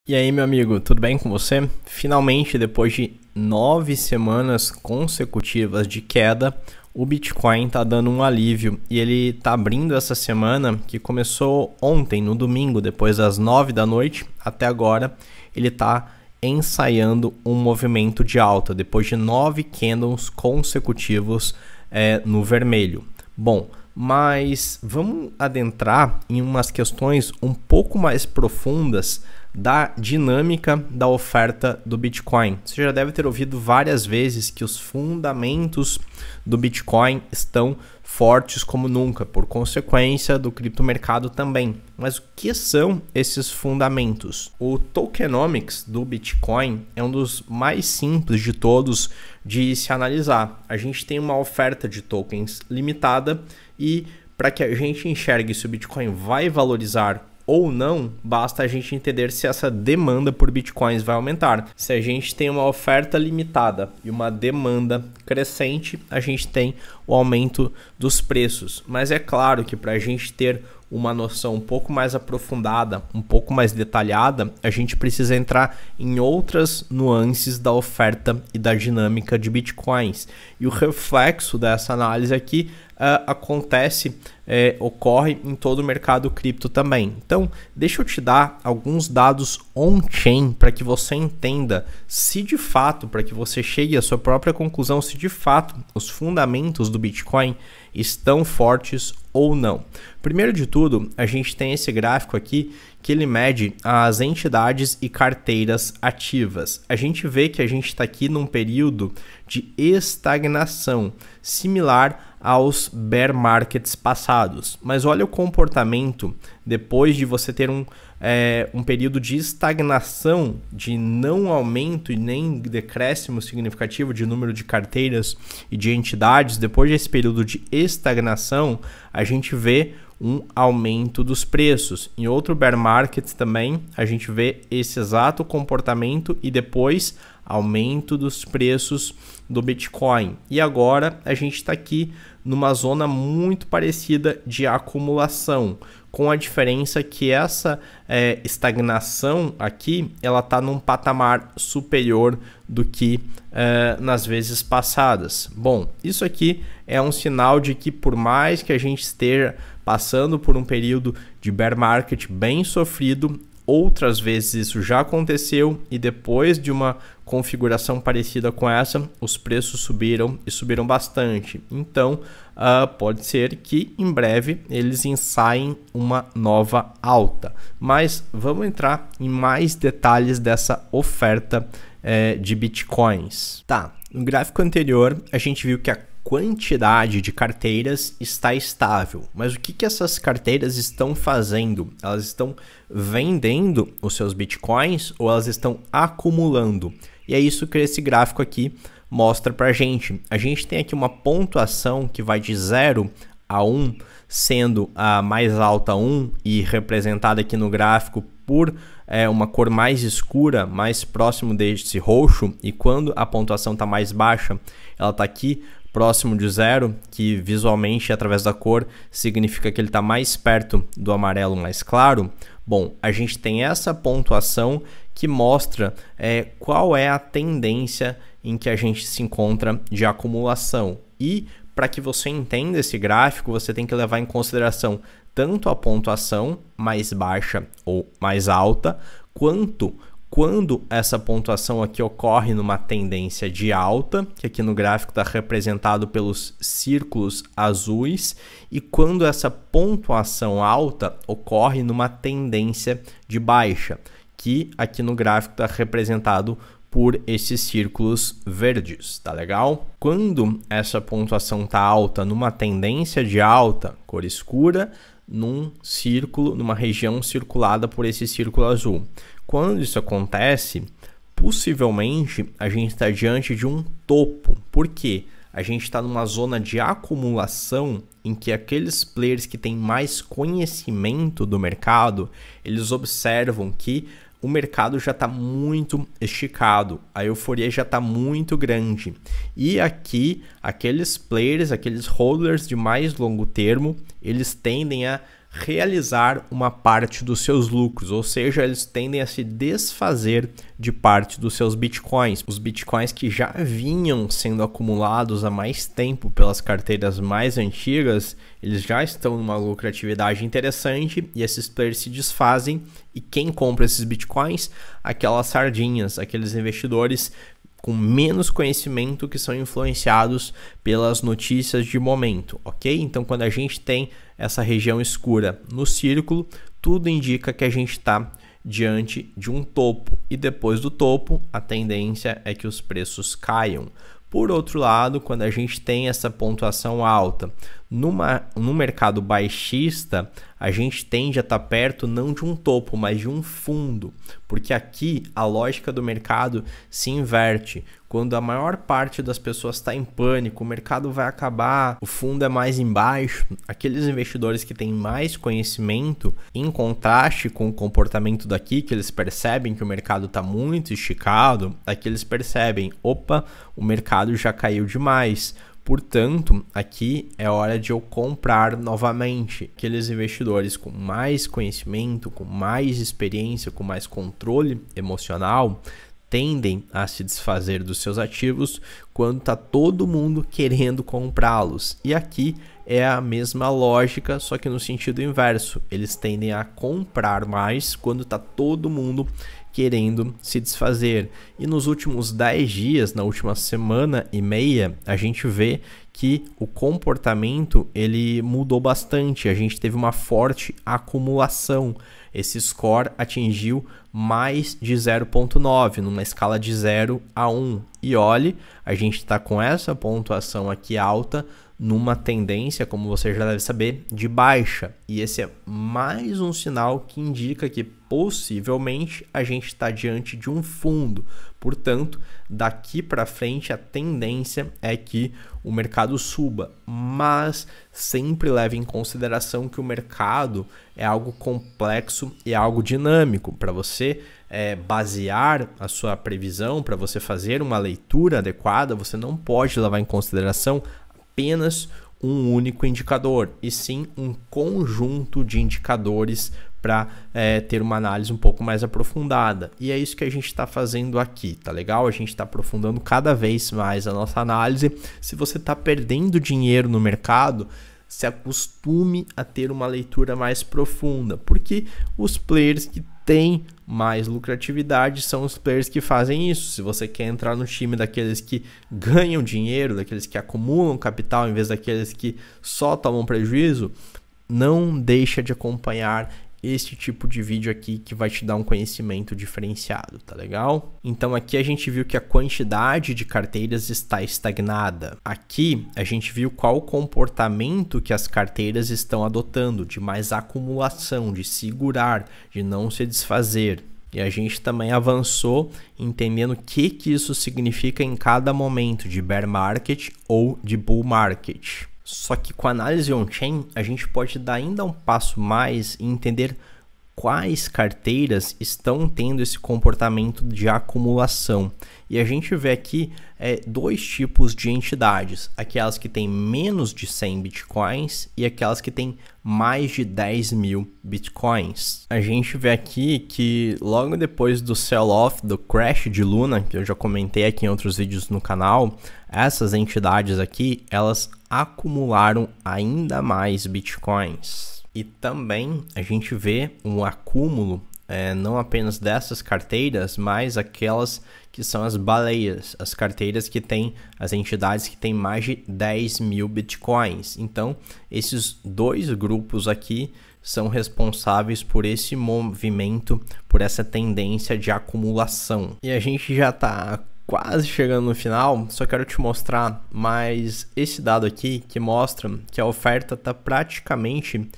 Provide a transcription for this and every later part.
E aí, meu amigo, tudo bem com você? Finalmente, depois de 9 semanas consecutivas de queda, o Bitcoin está dando um alívio e ele está abrindo essa semana, que começou ontem, no domingo, depois das 9 da noite, até agora, ele está ensaiando um movimento de alta, depois de 9 candles consecutivos no vermelho. Bom, mas vamos adentrar em umas questões um pouco mais profundas da dinâmica da oferta do Bitcoin. Você já deve ter ouvido várias vezes que os fundamentos do Bitcoin estão fortes como nunca, por consequência do criptomercado também. Mas o que são esses fundamentos? O tokenomics do Bitcoin é um dos mais simples de todos de se analisar. A gente tem uma oferta de tokens limitada e para que a gente enxergue se o Bitcoin vai valorizar ou não, basta a gente entender se essa demanda por bitcoins vai aumentar. Se a gente tem uma oferta limitada e uma demanda crescente, a gente tem o aumento dos preços. Mas é claro que para a gente ter uma noção um pouco mais aprofundada, um pouco mais detalhada, a gente precisa entrar em outras nuances da oferta e da dinâmica de bitcoins. E o reflexo dessa análise aqui ocorre em todo o mercado cripto também. Então, deixa eu te dar alguns dados on-chain para que você entenda se de fato, para que você chegue à sua própria conclusão, se de fato os fundamentos do Bitcoin estão fortes ou não. Primeiro de tudo, a gente tem esse gráfico aqui que ele mede as entidades e carteiras ativas. A gente vê que a gente está aqui num período de estagnação, similar aos bear markets passados. Mas olha o comportamento depois de você ter um período de estagnação, de não aumento e nem decréscimo significativo de número de carteiras e de entidades. Depois desse período de estagnação, a gente vê um aumento dos preços. Em outro bear market também, a gente vê esse exato comportamento e depois aumento dos preços do Bitcoin. E agora a gente está aqui numa zona muito parecida de acumulação, com a diferença que essa estagnação aqui, ela está num patamar superior do que nas vezes passadas. Bom, isso aqui é um sinal de que por mais que a gente esteja passando por um período de bear market bem sofrido, outras vezes isso já aconteceu e depois de uma configuração parecida com essa, os preços subiram e subiram bastante. Então, pode ser que em breve eles ensaiem uma nova alta. Mas vamos entrar em mais detalhes dessa oferta de bitcoins. Tá, no gráfico anterior a gente viu que a quantidade de carteiras está estável, mas o que essas carteiras estão fazendo? Elas estão vendendo os seus bitcoins ou elas estão acumulando? E é isso que esse gráfico aqui mostra para a gente. A gente tem aqui uma pontuação que vai de 0 a 1, sendo a mais alta 1 e representada aqui no gráfico por uma cor mais escura, mais próximo desse roxo, e quando a pontuação está mais baixa, ela está aqui próximo de 0, que visualmente através da cor significa que ele está mais perto do amarelo mais claro. Bom, a gente tem essa pontuação que mostra qual é a tendência em que a gente se encontra de acumulação. E para que você entenda esse gráfico, você tem que levar em consideração tanto a pontuação mais baixa ou mais alta, quanto quando essa pontuação aqui ocorre numa tendência de alta, que aqui no gráfico está representado pelos círculos azuis, e quando essa pontuação alta ocorre numa tendência de baixa, que aqui no gráfico está representado por esses círculos verdes, tá legal? Quando essa pontuação está alta numa tendência de alta, cor escura, num círculo, numa região circulada por esse círculo azul. Quando isso acontece, possivelmente a gente está diante de um topo. Por quê? A gente está numa zona de acumulação em que aqueles players que têm mais conhecimento do mercado, eles observam que o mercado já está muito esticado, a euforia já está muito grande. E aqui, aqueles players, aqueles holders de mais longo termo, eles tendem a realizar uma parte dos seus lucros, ou seja, eles tendem a se desfazer de parte dos seus bitcoins. Os bitcoins que já vinham sendo acumulados há mais tempo pelas carteiras mais antigas, eles já estão numa lucratividade interessante e esses players se desfazem. E quem compra esses bitcoins? Aquelas sardinhas, aqueles investidores com menos conhecimento que são influenciados pelas notícias de momento, ok? Então, quando a gente tem essa região escura no círculo, tudo indica que a gente está diante de um topo e depois do topo, a tendência é que os preços caiam. Por outro lado, quando a gente tem essa pontuação alta no mercado baixista, a gente tende a estar perto não de um topo, mas de um fundo, porque aqui a lógica do mercado se inverte. Quando a maior parte das pessoas está em pânico, o mercado vai acabar, o fundo é mais embaixo, aqueles investidores que têm mais conhecimento, em contraste com o comportamento daqui, que eles percebem que o mercado está muito esticado, aqui eles percebem, opa, o mercado já caiu demais. Portanto, aqui é hora de eu comprar novamente. Aqueles investidores com mais conhecimento, com mais experiência, com mais controle emocional, tendem a se desfazer dos seus ativos quando está todo mundo querendo comprá-los. E aqui é a mesma lógica, só que no sentido inverso. Eles tendem a comprar mais quando está todo mundo querendo se desfazer. E nos últimos 10 dias, na última semana e meia, a gente vê que o comportamento ele mudou bastante. A gente teve uma forte acumulação. Esse score atingiu mais de 0,9 numa escala de 0 a 1. E olhe, a gente está com essa pontuação aqui alta numa tendência, como você já deve saber, de baixa. E esse é mais um sinal que indica que possivelmente a gente está diante de um fundo. Portanto, daqui para frente a tendência é que o mercado suba, mas sempre leve em consideração que o mercado é algo complexo e algo dinâmico. Para você basear a sua previsão, para você fazer uma leitura adequada, você não pode levar em consideração apenas um único indicador, e sim um conjunto de indicadores para ter uma análise um pouco mais aprofundada. E é isso que a gente está fazendo aqui, tá legal? A gente está aprofundando cada vez mais a nossa análise. Se você está perdendo dinheiro no mercado, se acostume a ter uma leitura mais profunda, porque os players que têm mais lucratividade são os players que fazem isso. Se você quer entrar no time daqueles que ganham dinheiro, daqueles que acumulam capital em vez daqueles que só tomam prejuízo, não deixa de acompanhar este tipo de vídeo aqui que vai te dar um conhecimento diferenciado, tá legal? Então aqui a gente viu que a quantidade de carteiras está estagnada. Aqui a gente viu qual o comportamento que as carteiras estão adotando, de mais acumulação, de segurar, de não se desfazer. E a gente também avançou entendendo o que isso significa em cada momento de bear market ou de bull market. Só que com a análise on-chain, a gente pode dar ainda um passo mais e entender quais carteiras estão tendo esse comportamento de acumulação. E a gente vê aqui dois tipos de entidades, aquelas que têm menos de 100 bitcoins e aquelas que têm mais de 10 mil bitcoins. A gente vê aqui que logo depois do sell-off, do crash de Luna, que eu já comentei aqui em outros vídeos no canal, essas entidades aqui, elas acumularam ainda mais bitcoins. E também a gente vê um acúmulo não apenas dessas carteiras, mas aquelas que são as baleias, as carteiras que têm, as entidades que têm mais de 10 mil bitcoins. Então, esses dois grupos aqui são responsáveis por esse movimento, por essa tendência de acumulação. E a gente já está quase chegando no final, só quero te mostrar mais esse dado aqui que mostra que a oferta está praticamente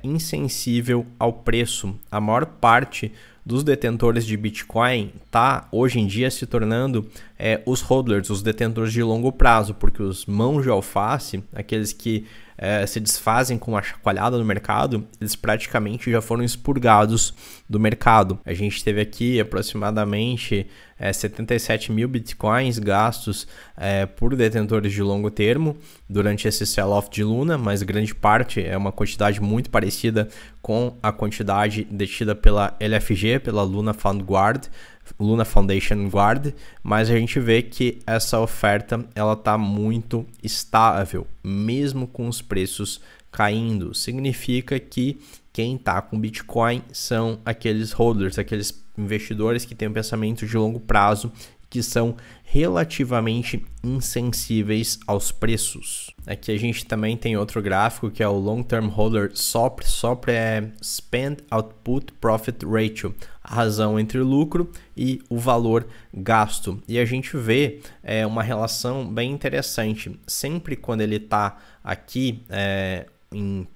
insensível ao preço. A maior parte dos detentores de Bitcoin está hoje em dia se tornando os hodlers, os detentores de longo prazo, porque os mãos de alface, aqueles que se desfazem com uma chacoalhada no mercado, eles praticamente já foram expurgados do mercado. A gente teve aqui aproximadamente 77 mil bitcoins gastos por detentores de longo termo durante esse sell-off de Luna, mas grande parte é uma quantidade muito parecida com a quantidade detida pela LFG, pela Luna Foundation Guard, mas a gente vê que essa oferta ela está muito estável, mesmo com os preços caindo. Significa que quem está com Bitcoin são aqueles hodlers, aqueles investidores que têm um pensamento de longo prazo, que são relativamente insensíveis aos preços. Aqui a gente também tem outro gráfico que é o Long Term Holder SOPR. SOPR é Spend Output Profit Ratio, a razão entre o lucro e o valor gasto. E a gente vê uma relação bem interessante. Sempre quando ele está aqui em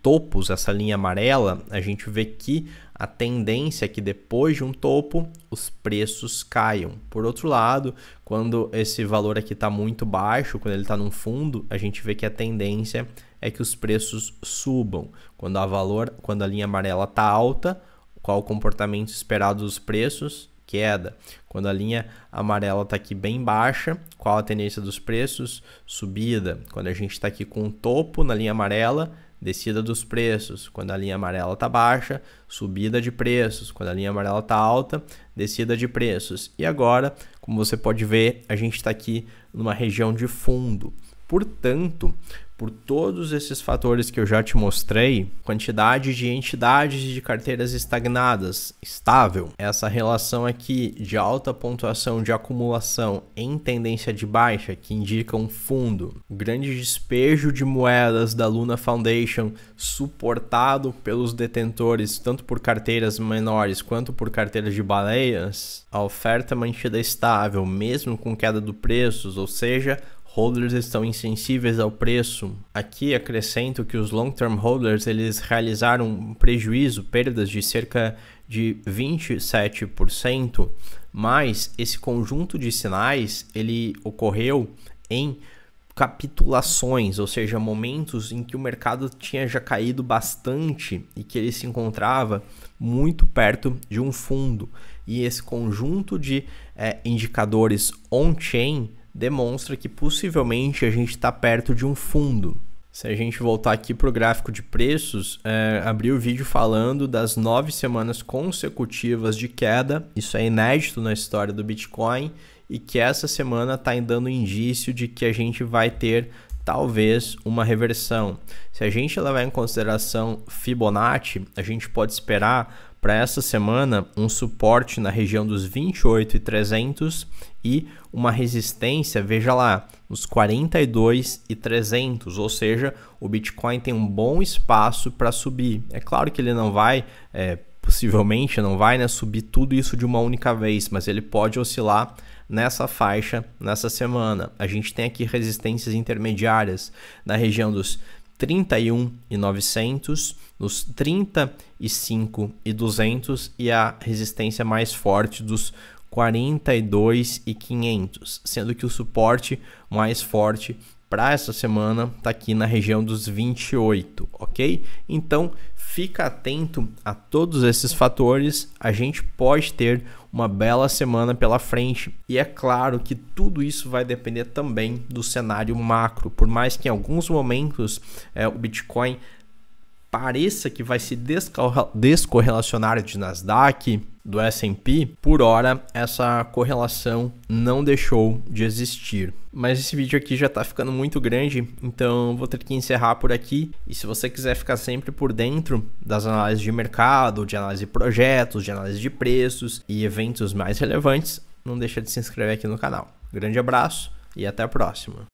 topos, essa linha amarela, a gente vê que a tendência é que depois de um topo, os preços caiam. Por outro lado, quando esse valor aqui está muito baixo, quando ele está num fundo, a gente vê que a tendência é que os preços subam. Quando a linha amarela está alta, qual o comportamento esperado dos preços? Queda. Quando a linha amarela está aqui bem baixa, qual a tendência dos preços? Subida. Quando a gente está aqui com um topo na linha amarela, descida dos preços. Quando a linha amarela está baixa, subida de preços. Quando a linha amarela está alta, descida de preços. E agora, como você pode ver, a gente está aqui numa região de fundo. Portanto, por todos esses fatores que eu já te mostrei, quantidade de entidades de carteiras estagnadas, estável, essa relação aqui de alta pontuação de acumulação em tendência de baixa, que indica um fundo, grande despejo de moedas da Luna Foundation, suportado pelos detentores, tanto por carteiras menores quanto por carteiras de baleias, a oferta mantida estável, mesmo com queda do preços, ou seja, holders estão insensíveis ao preço. Aqui acrescento que os long-term holders eles realizaram um prejuízo, perdas de cerca de 27%, mas esse conjunto de sinais ele ocorreu em capitulações, ou seja, momentos em que o mercado tinha já caído bastante e que ele se encontrava muito perto de um fundo. E esse conjunto de indicadores on-chain demonstra que possivelmente a gente está perto de um fundo. Se a gente voltar aqui para o gráfico de preços, abri o vídeo falando das 9 semanas consecutivas de queda. Isso é inédito na história do Bitcoin e que essa semana está dando indício de que a gente vai ter talvez uma reversão. Se a gente levar em consideração Fibonacci, a gente pode esperar para essa semana um suporte na região dos 28.300 e uma resistência, veja lá, nos 42.300, ou seja, o Bitcoin tem um bom espaço para subir. É claro que ele não vai, possivelmente não vai subir tudo isso de uma única vez, mas ele pode oscilar nessa faixa nessa semana. A gente tem aqui resistências intermediárias na região dos 31.900, nos 35.200 e a resistência mais forte dos 42.500, sendo que o suporte mais forte para essa semana está aqui na região dos 28, ok? Então fica atento a todos esses fatores, a gente pode ter uma bela semana pela frente e é claro que tudo isso vai depender também do cenário macro, por mais que em alguns momentos o Bitcoin pareça que vai se descorrelacionar de Nasdaq, do S&P, por hora essa correlação não deixou de existir. Mas esse vídeo aqui já está ficando muito grande, então vou ter que encerrar por aqui. E se você quiser ficar sempre por dentro das análises de mercado, de análise de projetos, de análise de preços e eventos mais relevantes, não deixa de se inscrever aqui no canal. Grande abraço e até a próxima.